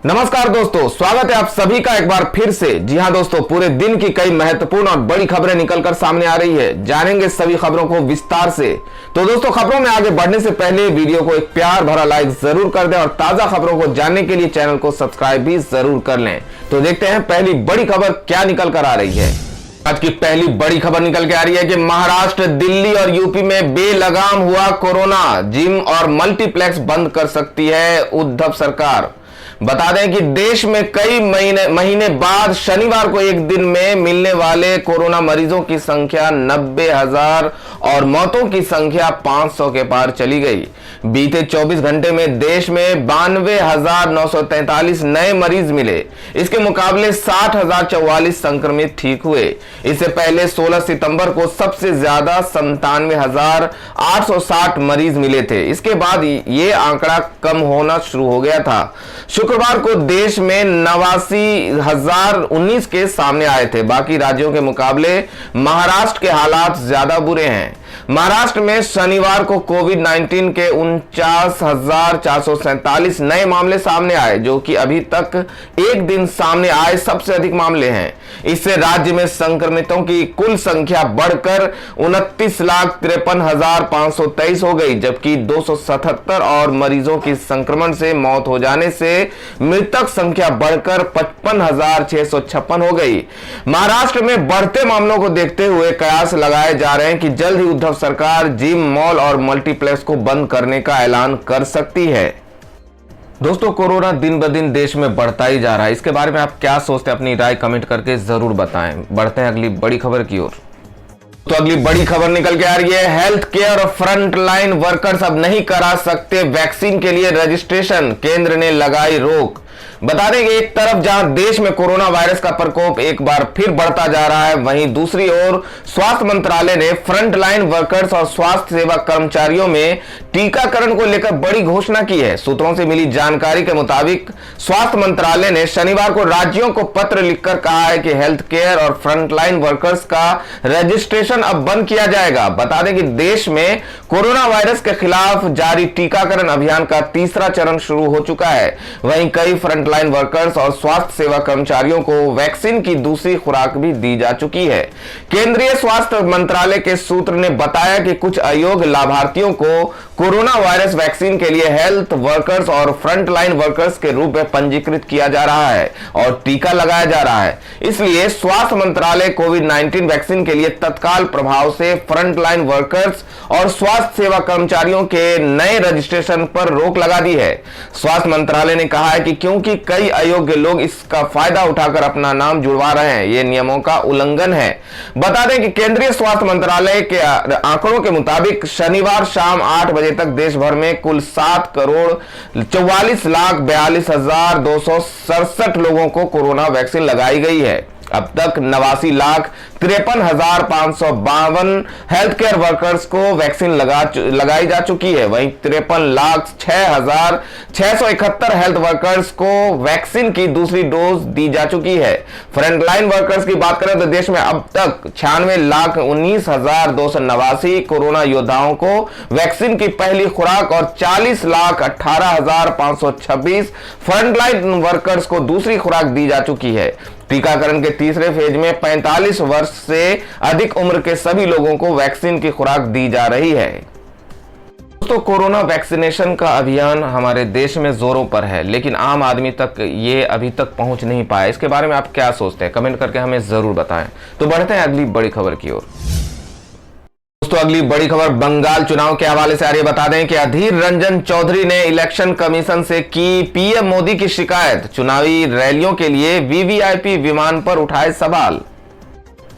नमस्कार दोस्तों, स्वागत है आप सभी का एक बार फिर से। जी हां दोस्तों, पूरे दिन की कई महत्वपूर्ण और बड़ी खबरें निकलकर सामने आ रही है। जानेंगे सभी खबरों को विस्तार से। तो दोस्तों, खबरों में आगे बढ़ने से पहले वीडियो को एक प्यार भरा लाइक जरूर कर दें और ताजा खबरों को जानने के लिए चैनल को सब्सक्राइब भी जरूर कर लें। तो देखते हैं पहली बड़ी खबर क्या निकल कर आ रही है। आज की पहली बड़ी खबर निकल के आ रही है कि महाराष्ट्र, दिल्ली और यूपी में बेलगाम हुआ कोरोना। जिम और मल्टीप्लेक्स बंद कर सकती है उद्धव सरकार। बता दें कि देश में कई महीने बाद शनिवार को एक दिन में मिलने वाले कोरोना मरीजों की संख्या 90,000 और मौतों की संख्या 500 के पार चली गई। बीते 24 घंटे में देश में 92,943 नए मरीज मिले। इसके मुकाबले 60,044 संक्रमित ठीक हुए। इससे पहले 16 सितंबर को सबसे ज्यादा 97,860 मरीज मिले थे। इसके बाद ये आंकड़ा कम होना शुरू हो गया था। शुक्रवार को देश में 89,019 केस सामने आए थे। बाकी राज्यों के मुकाबले महाराष्ट्र के हालात ज्यादा बुरे हैं। महाराष्ट्र में शनिवार को कोविड-19 के 49,447 नए मामले सामने आए, जो कि अभी तक एक दिन सामने आए सबसे अधिक मामले हैं। इससे राज्य में संक्रमितों की कुल संख्या बढ़कर 29,53,523 हो गई, जबकि 277 और मरीजों की संक्रमण से मौत हो जाने से मृतक संख्या बढ़कर 55,656 हो गई। महाराष्ट्र में बढ़ते मामलों को देखते हुए कयास लगाए जा रहे हैं कि जल्द ही उद्धव सरकार जिम, मॉल और मल्टीप्लेक्स को बंद करने का ऐलान कर सकती है। दोस्तों, कोरोना दिन ब दिन देश में बढ़ता ही जा रहा है। इसके बारे में आप क्या सोचते हैं, अपनी राय कमेंट करके जरूर बताएं। बढ़ते हैं अगली बड़ी खबर की ओर। तो अगली बड़ी खबर निकल के आ रही है, हेल्थ केयर और फ्रंट लाइन वर्कर्स अब नहीं करा सकते वैक्सीन के लिए रजिस्ट्रेशन, केंद्र ने लगाई रोक। बता दें कि एक तरफ जहां देश में कोरोना वायरस का प्रकोप एक बार फिर बढ़ता जा रहा है, वहीं दूसरी ओर स्वास्थ्य मंत्रालय ने फ्रंट लाइन वर्कर्स और स्वास्थ्य सेवा कर्मचारियों में टीकाकरण को लेकर बड़ी घोषणा की है। सूत्रों से मिली जानकारी के मुताबिक स्वास्थ्य मंत्रालय ने शनिवार को राज्यों को पत्र लिखकर कहा है कि हेल्थ केयर और फ्रंट लाइन वर्कर्स का रजिस्ट्रेशन अब बंद किया जाएगा। बता दें कि देश में कोरोना वायरस के खिलाफ जारी टीकाकरण अभियान का तीसरा चरण शुरू हो चुका है। वहीं कई फ्रंट लाइन वर्कर्स और स्वास्थ्य सेवा कर्मचारियों को वैक्सीन की दूसरी खुराक भी दी जा चुकी है। केंद्रीय स्वास्थ्य मंत्रालय के सूत्र ने बताया कि कुछ अयोग्य लाभार्थियों को कोरोना वायरस वैक्सीन के लिए हेल्थ वर्कर्स और फ्रंट लाइन वर्कर्स के रूप में पंजीकृत किया जा रहा है और टीका लगाया जा रहा है। इसलिए स्वास्थ्य मंत्रालय कोविड-19 वैक्सीन के लिए तत्काल प्रभाव से फ्रंट लाइन वर्कर्स और स्वास्थ्य सेवा कर्मचारियों के नए रजिस्ट्रेशन पर रोक लगा दी है। स्वास्थ्य मंत्रालय ने कहा है कि क्योंकि कई अयोग्य लोग इसका फायदा उठाकर अपना नाम जुड़वा रहे हैं, ये नियमों का उल्लंघन है। बता दें कि केंद्रीय स्वास्थ्य मंत्रालय के आंकड़ों के मुताबिक शनिवार शाम 8 बजे तक देश भर में कुल 7,44,42,267 लोगों को कोरोना वैक्सीन लगाई गई है। अब तक 89,53,552 हेल्थ केयर वर्कर्स को वैक्सीन लगाई जा चुकी है। वहीं 53,06,671 हेल्थ वर्कर्स को वैक्सीन की दूसरी डोज दी जा चुकी है। फ्रंट लाइन वर्कर्स की बात करें तो देश में अब तक 96,19,289 कोरोना योद्धाओं को वैक्सीन की पहली खुराक और 40,18,526 फ्रंट लाइन वर्कर्स को दूसरी खुराक दी जा चुकी है। टीकाकरण के तीसरे फेज में 45 वर्ष से अधिक उम्र के सभी लोगों को वैक्सीन की खुराक दी जा रही है। दोस्तों, कोरोना वैक्सीनेशन का अभियान हमारे देश में जोरों पर है, लेकिन आम आदमी तक ये अभी तक पहुंच नहीं पाया। इसके बारे में आप क्या सोचते हैं, कमेंट करके हमें जरूर बताएं। तो बढ़ते हैं अगली बड़ी खबर की ओर। दोस्तों, अगली बड़ी खबर बंगाल चुनाव के हवाले से आ रही है। बता दें कि अधीर रंजन चौधरी ने इलेक्शन कमीशन से की पीएम मोदी की शिकायत, चुनावी रैलियों के लिए वीवीआईपी विमान पर उठाए सवाल।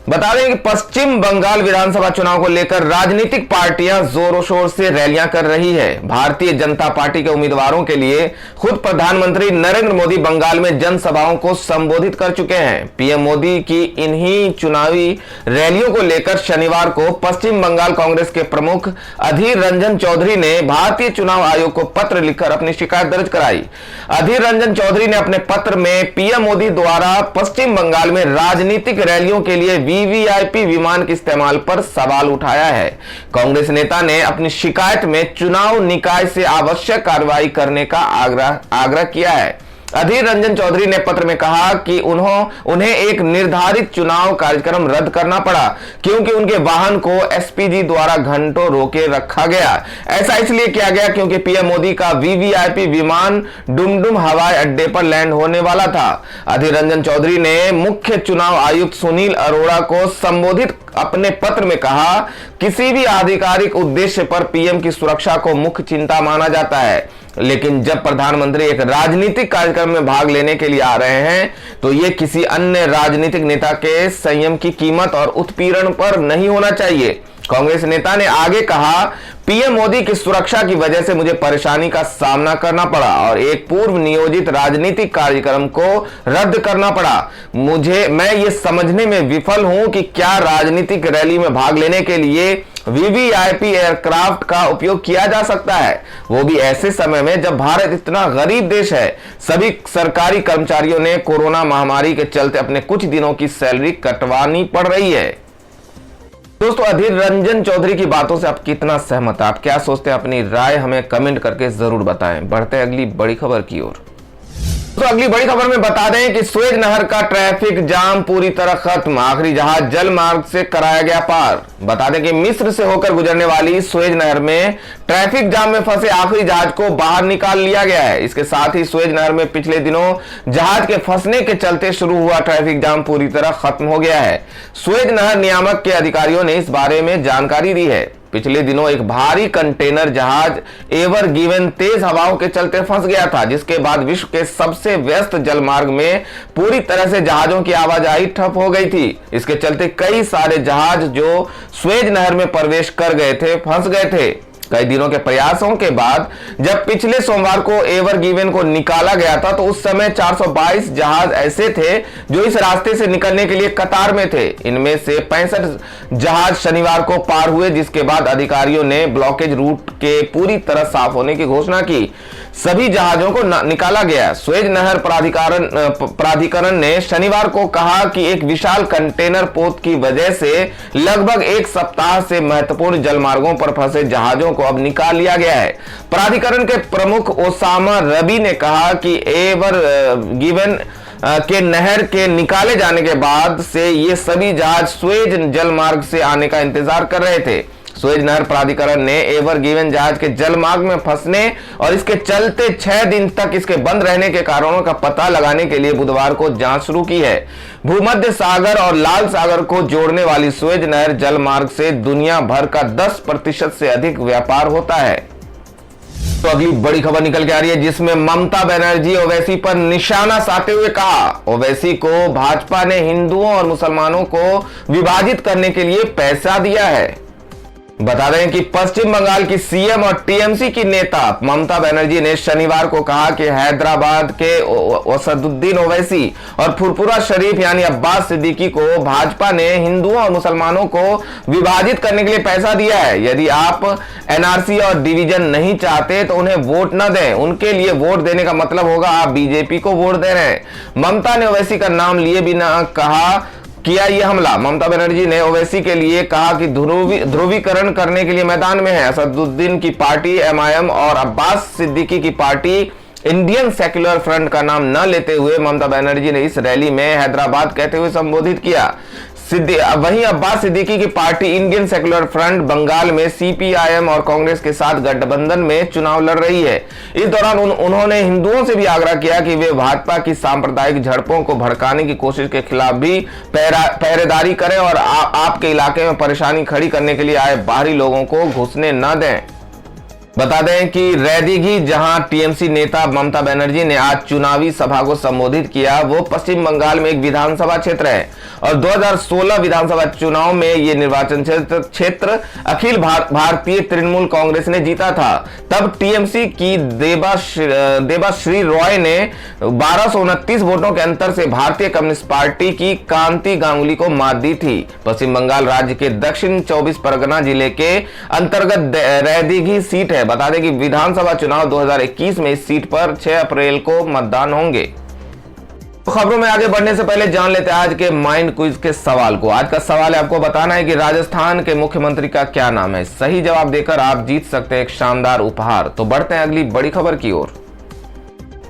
बता दें कि पश्चिम बंगाल विधानसभा चुनाव को लेकर राजनीतिक पार्टियां जोरों शोर से रैलियां कर रही है। भारतीय जनता पार्टी के उम्मीदवारों के लिए खुद प्रधानमंत्री नरेंद्र मोदी बंगाल में जनसभाओं को संबोधित कर चुके हैं। पीएम मोदी की इन्हीं चुनावी रैलियों को लेकर शनिवार को पश्चिम बंगाल कांग्रेस के प्रमुख अधीर रंजन चौधरी ने भारतीय चुनाव आयोग को पत्र लिखकर अपनी शिकायत दर्ज कराई। अधीर रंजन चौधरी ने अपने पत्र में पीएम मोदी द्वारा पश्चिम बंगाल में राजनीतिक रैलियों के लिए वीवीआईपी विमान के इस्तेमाल पर सवाल उठाया है। कांग्रेस नेता ने अपनी शिकायत में चुनाव निकाय से आवश्यक कार्रवाई करने का आग्रह किया है। अधीर रंजन चौधरी ने पत्र में कहा कि उन्हें एक निर्धारित चुनाव कार्यक्रम रद्द करना पड़ा क्योंकि उनके वाहन को एसपीजी द्वारा घंटों रोके रखा गया। ऐसा इसलिए किया गया क्योंकि पीएम मोदी का वीवीआईपी विमान डुमडुम हवाई अड्डे पर लैंड होने वाला था। अधीर रंजन चौधरी ने मुख्य चुनाव आयुक्त सुनील अरोड़ा को संबोधित अपने पत्र में कहा, किसी भी आधिकारिक उद्देश्य पर पीएम की सुरक्षा को मुख्य चिंता माना जाता है, लेकिन जब प्रधानमंत्री एक राजनीतिक कार्यक्रम में भाग लेने के लिए आ रहे हैं तो यह किसी अन्य राजनीतिक नेता के संयम की कीमत और उत्पीड़न पर नहीं होना चाहिए। कांग्रेस नेता ने आगे कहा, पीएम मोदी की सुरक्षा की वजह से मुझे परेशानी का सामना करना पड़ा और एक पूर्व नियोजित राजनीतिक कार्यक्रम को रद्द करना पड़ा। मैं ये समझने में विफल हूं कि क्या राजनीतिक रैली में भाग लेने के लिए वीवीआईपी एयरक्राफ्ट का उपयोग किया जा सकता है, वो भी ऐसे समय में जब भारत इतना गरीब देश है। सभी सरकारी कर्मचारियों ने कोरोना महामारी के चलते अपने कुछ दिनों की सैलरी कटवानी पड़ रही है। दोस्तों, अधीर रंजन चौधरी की बातों से आप कितना सहमत हैं? आप क्या सोचते हैं? अपनी राय हमें कमेंट करके जरूर बताएं। बढ़ते हैं अगली बड़ी खबर की ओर। तो अगली बड़ी खबर में बता दें कि सुएज नहर का ट्रैफिक जाम पूरी तरह खत्म, आखिरी जहाज जल मार्ग से कराया गया पार। बता दें कि मिस्र से होकर गुजरने वाली सुएज नहर में ट्रैफिक जाम में फंसे आखिरी जहाज को बाहर निकाल लिया गया है। इसके साथ ही सुएज नहर में पिछले दिनों जहाज के फंसने के चलते शुरू हुआ ट्रैफिक जाम पूरी तरह खत्म हो गया है। सुएज नहर नियामक के अधिकारियों ने इस बारे में जानकारी दी है। पिछले दिनों एक भारी कंटेनर जहाज एवर गिवन तेज हवाओं के चलते फंस गया था, जिसके बाद विश्व के सबसे व्यस्त जलमार्ग में पूरी तरह से जहाजों की आवाजाही ठप हो गई थी। इसके चलते कई सारे जहाज जो सुएज नहर में प्रवेश कर गए थे फंस गए थे। कई दिनों के प्रयासों के बाद जब पिछले सोमवार को एवर गिवन को निकाला गया था तो उस समय 422 जहाज ऐसे थे जो इस रास्ते से निकलने के लिए कतार में थे। इनमें से 65 जहाज शनिवार को पार हुए, जिसके बाद अधिकारियों ने ब्लॉकेज रूट के पूरी तरह साफ होने की घोषणा की। सभी जहाजों को निकाला गया। सुएज नहर प्राधिकरण ने शनिवार को कहा कि एक विशाल कंटेनर पोत की वजह से लगभग एक सप्ताह से महत्वपूर्ण जलमार्गों पर फंसे जहाजों को अब निकाल लिया गया है। प्राधिकरण के प्रमुख ओसामा रबी ने कहा कि एवर गिवन के नहर के निकाले जाने के बाद से ये सभी जहाज सुएज जलमार्ग से आने का इंतजार कर रहे थे। सुएज नहर प्राधिकरण ने एवर गिवन जहाज के जलमार्ग में फंसने और इसके चलते 6 दिन तक इसके बंद रहने के कारणों का पता लगाने के लिए बुधवार को जांच शुरू की है। भूमध्य सागर और लाल सागर को जोड़ने वाली सुएज नहर जलमार्ग से दुनिया भर का 10% से अधिक व्यापार होता है। तो अगली बड़ी खबर निकल के आ रही है, जिसमें ममता बनर्जी ओवैसी पर निशाना साधते हुए कहा, ओवैसी को भाजपा ने हिंदुओं और मुसलमानों को विभाजित करने के लिए पैसा दिया है। बता दें कि पश्चिम बंगाल की सीएम और टीएमसी की नेता ममता बनर्जी ने शनिवार को कहा कि हैदराबाद के असदुद्दीन ओवैसी और फुरपुरा शरीफ यानी अब्बास सिद्दीकी को भाजपा ने हिंदुओं और मुसलमानों को विभाजित करने के लिए पैसा दिया है। यदि आप एनआरसी और डिवीजन नहीं चाहते तो उन्हें वोट न दें। उनके लिए वोट देने का मतलब होगा आप बीजेपी को वोट दे रहे हैं। ममता ने ओवैसी का नाम लिए बिना किया यह हमला। ममता बनर्जी ने ओवैसी के लिए कहा कि ध्रुवीकरण करने के लिए मैदान में है। असदुद्दीन की पार्टी एमआईएम और अब्बास सिद्दीकी की पार्टी इंडियन सेक्युलर फ्रंट का नाम न लेते हुए ममता बनर्जी ने इस रैली में हैदराबाद कहते हुए संबोधित किया। वहीं अब्बास सिद्दीकी की party Indian Secular Front Bengal में सीपीआईएम और कांग्रेस के साथ गठबंधन में चुनाव लड़ रही है। इस दौरान उन्होंने हिंदुओं से भी आग्रह किया कि वे भाजपा की सांप्रदायिक झड़पों को भड़काने की कोशिश के खिलाफ भी पहरेदारी करें और आपके इलाके में परेशानी खड़ी करने के लिए आए बाहरी लोगों को घुसने न दें। बता दें कि रैदीघी, जहां टीएमसी नेता ममता बनर्जी ने आज चुनावी सभा को संबोधित किया, वो पश्चिम बंगाल में एक विधानसभा क्षेत्र है और 2016 विधानसभा चुनाव में ये निर्वाचन क्षेत्र अखिल भारतीय तृणमूल कांग्रेस ने जीता था। तब टीएमसी की देबाश्री रॉय ने 1229 वोटों के अंतर से भारतीय कम्युनिस्ट पार्टी की कांति गांगुली को मात दी थी। पश्चिम बंगाल राज्य के दक्षिण 24 परगना जिले के अंतर्गत रैदीघी सीट है। बता दें कि विधानसभा चुनाव 2021 में इस सीट पर 6 अप्रैल को मतदान होंगे। तो खबरों में आगे बढ़ने से पहले जान लेते हैं आज के माइंड क्विज के सवाल को। आज का सवाल है, आपको बताना है कि राजस्थान के मुख्यमंत्री का क्या नाम है। सही जवाब देकर आप जीत सकते हैं एक शानदार उपहार। तो बढ़ते हैं अगली बड़ी खबर की ओर।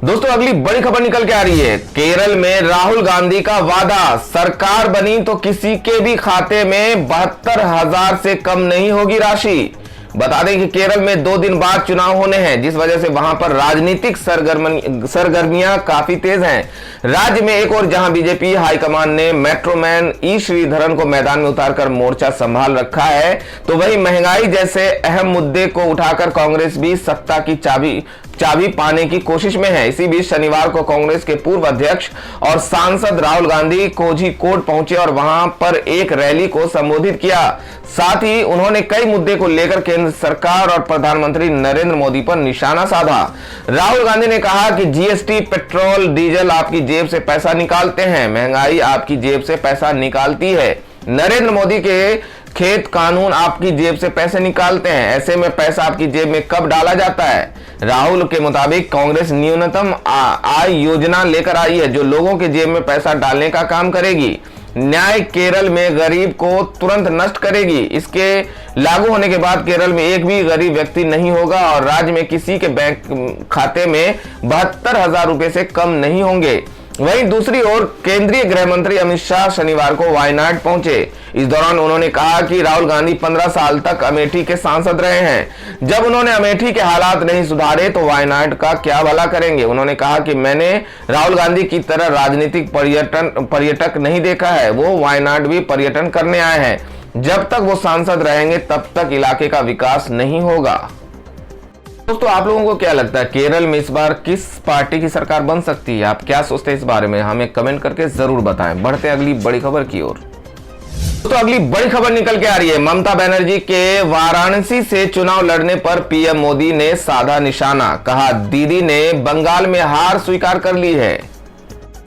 दोस्तों अगली बड़ी खबर निकल के आ रही है। केरल में राहुल गांधी का वादा, सरकार बनी तो किसी के भी खाते में 72,000 से कम नहीं होगी राशि। बता दें कि केरल में 2 दिन बाद चुनाव होने हैं, जिस वजह से वहां पर राजनीतिक सरगर्मियां काफी तेज हैं। राज्य में एक और जहां बीजेपी हाईकमान ने मेट्रोमैन ई श्रीधरन को मैदान में उतारकर मोर्चा संभाल रखा है, तो वहीं महंगाई जैसे अहम मुद्दे को उठाकर कांग्रेस भी सत्ता की चाबी पाने की कोशिश में है। इसी बीच शनिवार को कांग्रेस के पूर्व अध्यक्ष और सांसद राहुल गांधी कोझिकोड पहुंचे और वहां पर एक रैली को संबोधित किया। साथ ही उन्होंने कई मुद्दे को लेकर केंद्र सरकार और प्रधानमंत्री नरेंद्र मोदी पर निशाना साधा। राहुल गांधी ने कहा कि जीएसटी, पेट्रोल, डीजल आपकी जेब से पैसा निकालते हैं, महंगाई आपकी जेब से पैसा निकालती है। नरेंद्र मोदी के खेत कानून आपकी जेब से पैसे निकालते हैं, ऐसे में पैसा आपकी जेब में कब डाला जाता है। राहुल के मुताबिक कांग्रेस न्यूनतम आय योजना लेकर आई है, जो लोगों के जेब में पैसा डालने का काम करेगी। न्याय केरल में गरीब को तुरंत नष्ट करेगी। इसके लागू होने के बाद केरल में एक भी गरीब व्यक्ति नहीं होगा और राज्य में किसी के बैंक खाते में 72,000 रुपए से कम नहीं होंगे। वहीं दूसरी ओर केंद्रीय गृह मंत्री अमित शाह शनिवार को वायनाड पहुंचे। इस दौरान उन्होंने कहा कि राहुल गांधी 15 साल तक अमेठी के सांसद रहे हैं। जब उन्होंने अमेठी के हालात नहीं सुधारे तो वायनाड का क्या भला करेंगे। उन्होंने कहा कि मैंने राहुल गांधी की तरह राजनीतिक पर्यटक नहीं देखा है, वो वायनाड भी पर्यटन करने आए हैं। जब तक वो सांसद रहेंगे तब तक इलाके का विकास नहीं होगा। दोस्तों आप लोगों को क्या लगता है, केरल में इस बार किस पार्टी की सरकार बन सकती है? आप क्या सोचते हैं इस बारे में, हमें कमेंट करके जरूर बताएं। बढ़ते हैं अगली बड़ी खबर की ओर। तो अगली बड़ी खबर निकल के आ रही है। ममता बनर्जी के वाराणसी से चुनाव लड़ने पर पीएम मोदी ने साधा निशाना, कहा दीदी ने बंगाल में हार स्वीकार कर ली है।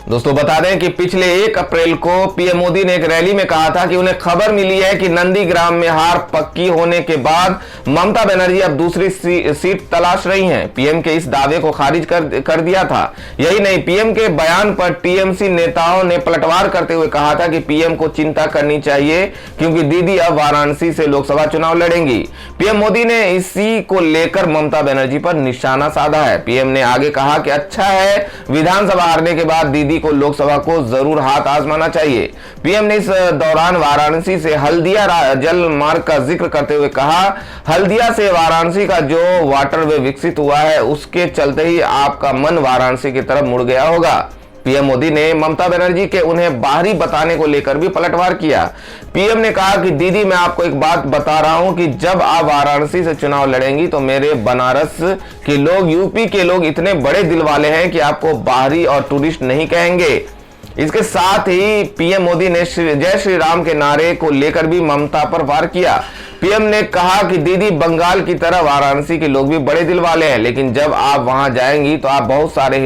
दोस्तों बता दें कि पिछले 1 अप्रैल को पीएम मोदी ने एक रैली में कहा था कि उन्हें खबर मिली है कि नंदीग्राम में हार पक्की होने के बाद ममता बनर्जी अब दूसरी सीट तलाश रही हैं। पीएम के इस दावे को खारिज कर दिया था। यही नहीं, पीएम के बयान पर टीएमसी नेताओं ने पलटवार करते हुए कहा था कि पीएम को चिंता करनी चाहिए क्योंकि दीदी अब वाराणसी से लोकसभा चुनाव लड़ेंगी। पीएम मोदी ने इसी को लेकर ममता बनर्जी पर निशाना साधा है। पीएम ने आगे कहा कि अच्छा है, विधानसभा हारने के बाद दीदी को लोकसभा को जरूर हाथ आजमाना चाहिए। पीएम ने इस दौरान वाराणसी से हल्दिया जल मार्ग का जिक्र करते हुए कहा, हल्दिया से वाराणसी का जो वाटरवे विकसित हुआ है उसके चलते ही आपका मन वाराणसी की तरफ मुड़ गया होगा। पीएम मोदी ने ममता बनर्जी के उन्हें बाहरी बताने को लेकर भी पलटवार किया। पीएम ने कहा कि दीदी मैं आपको एक बात बता रहा हूं कि जब आप वाराणसी से चुनाव लड़ेंगी तो मेरे बनारस के लोग, यूपी के लोग इतने बड़े दिल वाले हैं कि आपको बाहरी और टूरिस्ट नहीं कहेंगे। इसके साथ ही पीएम मोदी ने जय श्री राम के नारे को लेकर भी ममता पर वार किया। पीएम ने कहा कि दीदी बंगाल की तरह वाराणसी के लोग भी बड़े दिल वाले हैं, लेकिन जब आप वहां जाएंगी तो आप बहुत सारे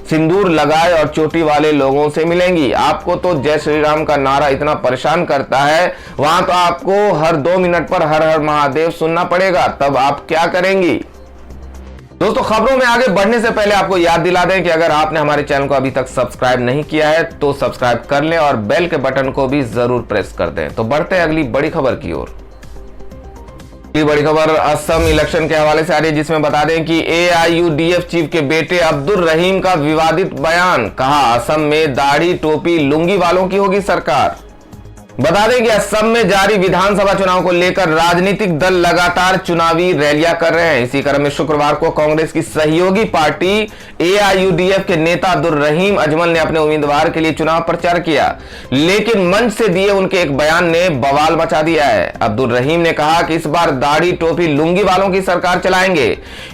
सिंदूर लगाए और चोटी वाले लोगों से मिलेंगी। आपको तो जय श्री राम का नारा इतना परेशान करता है, वहां तो आपको हर 2 मिनट पर हर हर महादेव सुनना पड़ेगा, तब आप क्या करेंगी। दोस्तों खबरों में आगे बढ़ने से पहले आपको याद दिला दें कि अगर आपने हमारे चैनल को अभी तक सब्सक्राइब नहीं किया है तो सब्सक्राइब कर लें और बेल के बटन को भी जरूर प्रेस कर दें। तो बढ़ते हैं अगली बड़ी खबर की ओर। अगली बड़ी खबर असम इलेक्शन के हवाले से आ रही है, जिसमें बता दें कि एआईयूडीएफ चीफ के बेटे अब्दुल रहीम का विवादित बयान, कहा असम में दाढ़ी टोपी लुंगी वालों की होगी सरकार। बता दें कि असम में जारी विधानसभा चुनाव को लेकर राजनीतिक दल लगातार चुनावी रैलियां कर रहे हैं। इसी क्रम में शुक्रवार को कांग्रेस की सहयोगी पार्टी एआईयूडीएफ के नेता अब्दुल रहीम अजमल ने अपने उम्मीदवार के लिए चुनाव प्रचार किया, लेकिन मंच से दिए उनके एक बयान ने बवाल मचा दिया है। अब्दुल रहीम ने कहा कि इस बार दाढ़ी टोपी लुंगी वालों की सरकार चलाएंगे।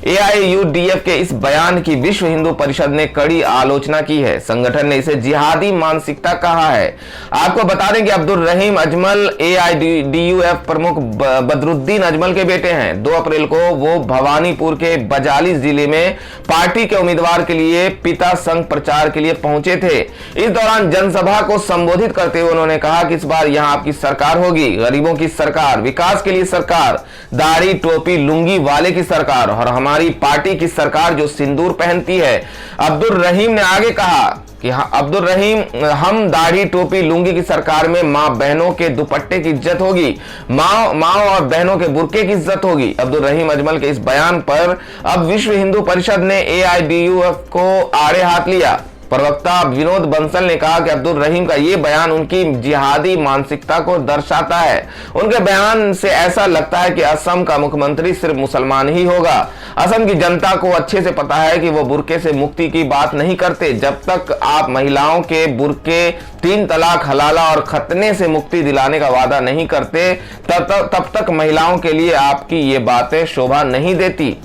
एआईयूडीएफ के इस बयान की विश्व हिंदू परिषद ने कड़ी आलोचना की है। संगठन ने इसे जिहादी मानसिकता कहा है। आपको बता दें कि अब्दुल रहीम अजमल एआईडीयूएफ प्रमुख बदरुद्दीन अजमल के बेटे हैं। 2 अप्रैल को वो भवानीपुर के बजाली जिले में पार्टी के उम्मीदवार के लिए पिता संघ प्रचार के लिए पहुंचे थे। इस दौरान जनसभा को संबोधित करते हुए उन्होंने कहा कि इस बार यहां आपकी सरकार होगी, गरीबों की सरकार, विकास के लिए सरकार, दाढ़ी टोपी लुंगी वाले की सरकार और हमारी पार्टी की सरकार जो सिंदूर पहनती है। अब्दुल रहीम ने आगे कहा कि अब्दुल रहीम, हम दाढ़ी टोपी लुंगी की सरकार में माँ बहनों के दुपट्टे की इज्जत होगी, माँ और बहनों के बुर्के की इज्जत होगी। अब्दुल रहीम अजमल के इस बयान पर अब विश्व हिंदू परिषद ने AIBUF को आड़े हाथ लिया। प्रवक्ता विनोद बंसल ने कहा कि अब्दुल रहीम का ये बयान उनकी जिहादी मानसिकता को दर्शाता है। उनके बयान से ऐसा लगता है कि असम का मुख्यमंत्री सिर्फ मुसलमान ही होगा। असम की जनता को अच्छे से पता है कि वो बुर्के से मुक्ति की बात नहीं करते। जब तक आप महिलाओं के बुर्के, 3 तलाक, हलाला और खतने से मुक्ति दिलाने का वादा नहीं करते, तब तक महिलाओं के लिए आपकी ये बातें शोभा नहीं देती।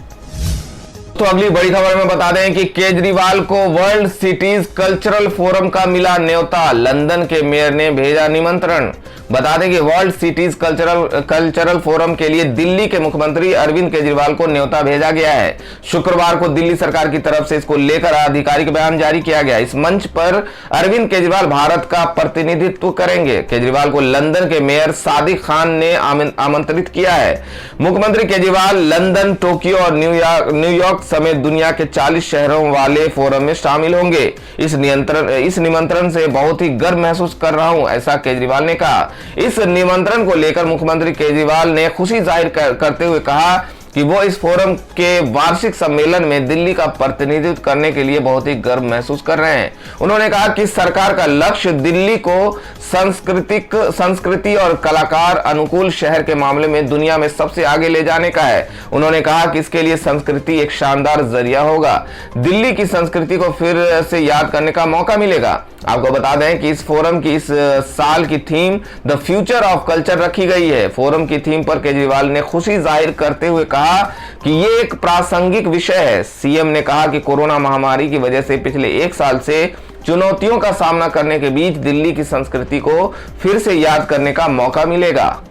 तो अगली बड़ी खबर में बता दें कि केजरीवाल को वर्ल्ड सिटीज कल्चरल फोरम का मिला न्योता, लंदन के मेयर ने भेजा निमंत्रण। बता दें कि वर्ल्ड सिटीज कल्चरल फोरम के लिए दिल्ली के मुख्यमंत्री अरविंद केजरीवाल को न्योता भेजा गया है। शुक्रवार को दिल्ली सरकार की तरफ से इसको लेकर आधिकारिक बयान जारी किया गया। इस मंच पर अरविंद केजरीवाल भारत का प्रतिनिधित्व करेंगे। केजरीवाल को लंदन के मेयर सादिक खान ने आमंत्रित किया है। मुख्यमंत्री केजरीवाल लंदन, टोक्यो और न्यूयॉर्क समेत दुनिया के 40 शहरों वाले फोरम में शामिल होंगे। इस निमंत्रण से बहुत ही गर्व महसूस कर रहा हूं, ऐसा केजरीवाल ने कहा। इस निमंत्रण को लेकर मुख्यमंत्री केजरीवाल ने खुशी जाहिर करते हुए कहा कि वो इस फोरम के वार्षिक सम्मेलन में दिल्ली का प्रतिनिधित्व करने के लिए बहुत ही गर्व महसूस कर रहे हैं। उन्होंने कहा कि सरकार का लक्ष्य दिल्ली को संस्कृति और कलाकार अनुकूल शहर के मामले में दुनिया में सबसे आगे ले जाने का है। उन्होंने कहा कि इसके लिए संस्कृति एक शानदार जरिया होगा। दिल्ली की संस्कृति को फिर से याद करने का मौका मिलेगा। आपको बता दें कि इस फोरम की इस साल की theme the future of culture रखी गई है। फोरम की थीम पर केजरीवाल ने खुशी जाहिर करते हुए कहा कि ये एक प्रासंगिक विषय है। सीएम ने कहा कि कोरोना महामारी की वजह से पिछले 1 साल से चुनौतियों का सामना करने के बीच दिल्ली की संस्कृति को फिर से याद करने का मौका मिलेगा।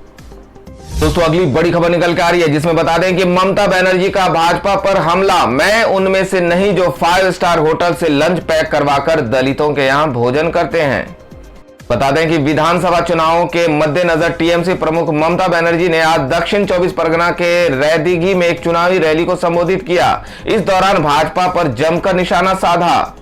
दोस्तों अगली बड़ी खबर निकल के आ रही है, जिसमें बता दें कि ममता बनर्जी का भाजपा पर हमला, मैं उनमें से नहीं जो 5 स्टार होटल से लंच पैक करवाकर दलितों के यहां भोजन करते हैं। बता दें कि विधानसभा चुनावों के मद्देनजर टीएमसी प्रमुख ममता बनर्जी ने आज दक्षिण 24 परगना के रैदीगी में एक चुनावी रैली को संबोधित किया। इस दौरान भाजपा पर जमकर निशाना साधा।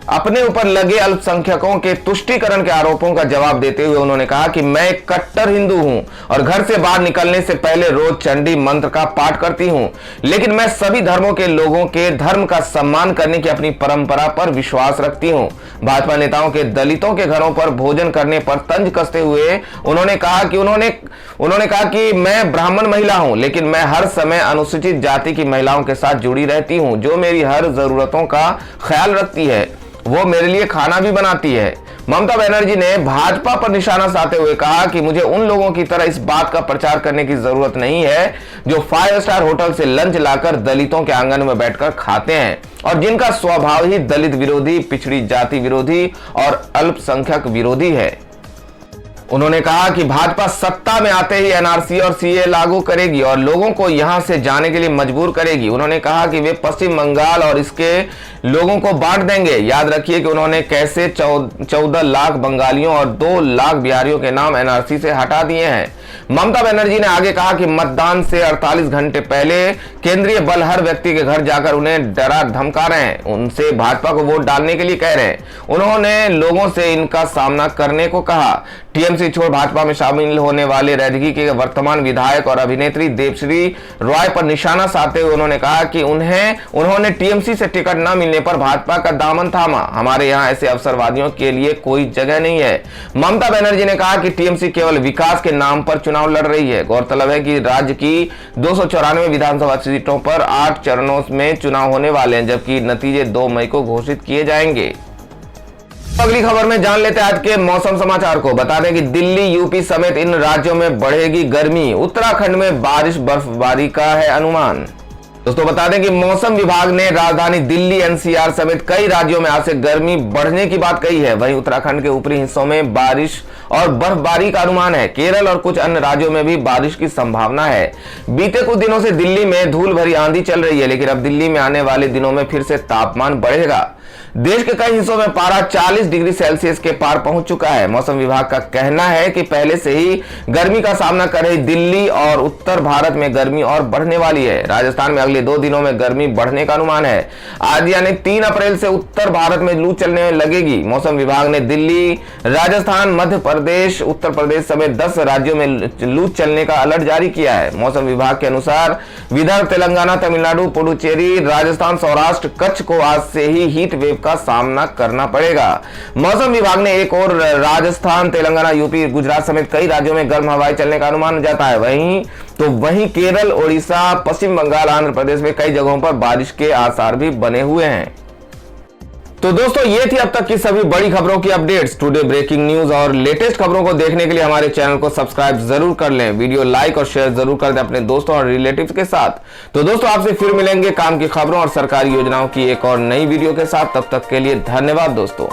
अपने ऊपर लगे अल्पसंख्यकों के तुष्टीकरण के आरोपों का जवाब देते हुए उन्होंने कहा कि मैं एक कट्टर हिंदू हूं और घर से बाहर निकलने से पहले रोज चंडी मंत्र का पाठ करती हूं, लेकिन मैं सभी धर्मों के लोगों के धर्म का सम्मान करने की अपनी परंपरा पर विश्वास रखती हूं। भाजपा नेताओं के दलितों के घरों पर भोजन करने पर तंज कसते हुए उन्होंने कहा कि मैं ब्राह्मण महिला हूं, लेकिन मैं हर समय अनुसूचित जाति की महिलाओं के साथ जुड़ी रहती हूं, जो मेरी हर जरूरतों का ख्याल रखती है, वो मेरे लिए खाना भी बनाती है। ममता बनर्जी ने भाजपा पर निशाना साधते हुए कहा कि मुझे उन लोगों की तरह इस बात का प्रचार करने की जरूरत नहीं है जो 5 स्टार होटल से लंच लाकर दलितों के आंगन में बैठकर खाते हैं और जिनका स्वभाव ही दलित विरोधी, पिछड़ी जाति विरोधी और अल्पसंख्यक विरोधी है। उन्होंने कहा कि भाजपा सत्ता में आते ही एनआरसी और सीए लागू करेगी और लोगों को यहां से जाने के लिए मजबूर करेगी। उन्होंने कहा कि वे पश्चिम बंगाल और इसके लोगों को बांट देंगे। याद रखिए कि उन्होंने कैसे 14 लाख बंगालियों और 2 लाख बिहारियों के नाम एनआरसी से हटा दिए हैं। ममता बनर्जी ने आगे कहा कि मतदान से 48 घंटे पहले केंद्रीय बल हर व्यक्ति के घर जाकर उन्हें डरा धमका रहे हैं, उनसे भाजपा को वोट डालने के लिए कह रहे हैं। उन्होंने लोगों से इनका सामना करने को कहा। टीएमसी छोड़ भाजपा में शामिल होने वाले रैदगी के वर्तमान विधायक और अभिनेत्री देवश्री रॉय पर निशाना साधते हुए उन्होंने कहा कि उन्होंने टीएमसी से टिकट न मिलने पर भाजपा का दामन थामा। हमारे यहाँ ऐसे अवसरवादियों के लिए कोई जगह नहीं है। ममता बनर्जी ने कहा कि टीएमसी केवल विकास के नाम पर चुनाव लड़ रही है। गौरतलब है कि राज्य की 294 विधानसभा सीटों पर 8 चरणों में चुनाव होने वाले हैं, जबकि नतीजे 2 मई को घोषित किए जाएंगे। अगली खबर में जान लेते हैं आज के मौसम समाचार को। बता दें कि दिल्ली, यूपी समेत इन राज्यों में बढ़ेगी गर्मी। उत्तराखंड में बारिश बर्फबारी का है अनुमान। दोस्तों बता दें कि मौसम विभाग ने राजधानी दिल्ली, एनसीआर समेत कई राज्यों में आज से गर्मी बढ़ने की बात कही है। वहीं उत्तराखंड के ऊपरी हिस्सों में बारिश और बर्फबारी का अनुमान है। केरल और कुछ अन्य राज्यों में भी बारिश की संभावना है। बीते कुछ दिनों से दिल्ली में धूल भरी आंधी चल रही है, लेकिन अब दिल्ली में आने वाले दिनों में फिर से तापमान बढ़ेगा। देश के कई हिस्सों में पारा 40 डिग्री सेल्सियस के पार पहुंच चुका है। मौसम विभाग का कहना है कि पहले से ही गर्मी का सामना कर रही दिल्ली और उत्तर भारत में गर्मी और बढ़ने वाली है। राजस्थान में अगले 2 दिनों में गर्मी बढ़ने का अनुमान है। आज यानी 3 अप्रैल से उत्तर भारत में लू चलने लगेगी। मौसम विभाग ने दिल्ली, राजस्थान, मध्य प्रदेश, उत्तर प्रदेश समेत 10 राज्यों में लू चलने का अलर्ट जारी किया है। मौसम विभाग के अनुसार विदर्भ, तेलंगाना, तमिलनाडु, पुडुचेरी, राजस्थान, सौराष्ट्र, कच्छ को आज से ही हीट वेव का सामना करना पड़ेगा। मौसम विभाग ने एक और राजस्थान, तेलंगाना, यूपी, गुजरात समेत कई राज्यों में गर्म हवाएं चलने का अनुमान जताया है। वहीं केरल, ओडिशा, पश्चिम बंगाल, आंध्र प्रदेश में कई जगहों पर बारिश के आसार भी बने हुए हैं। तो दोस्तों, ये थी अब तक की सभी बड़ी खबरों की अपडेट्स। टुडे ब्रेकिंग न्यूज और लेटेस्ट खबरों को देखने के लिए हमारे चैनल को सब्सक्राइब जरूर कर लें। वीडियो लाइक और शेयर जरूर कर दें अपने दोस्तों और रिलेटिव्स के साथ। तो दोस्तों, आपसे फिर मिलेंगे काम की खबरों और सरकारी योजनाओं की एक और नई वीडियो के साथ। तब तक के लिए धन्यवाद दोस्तों।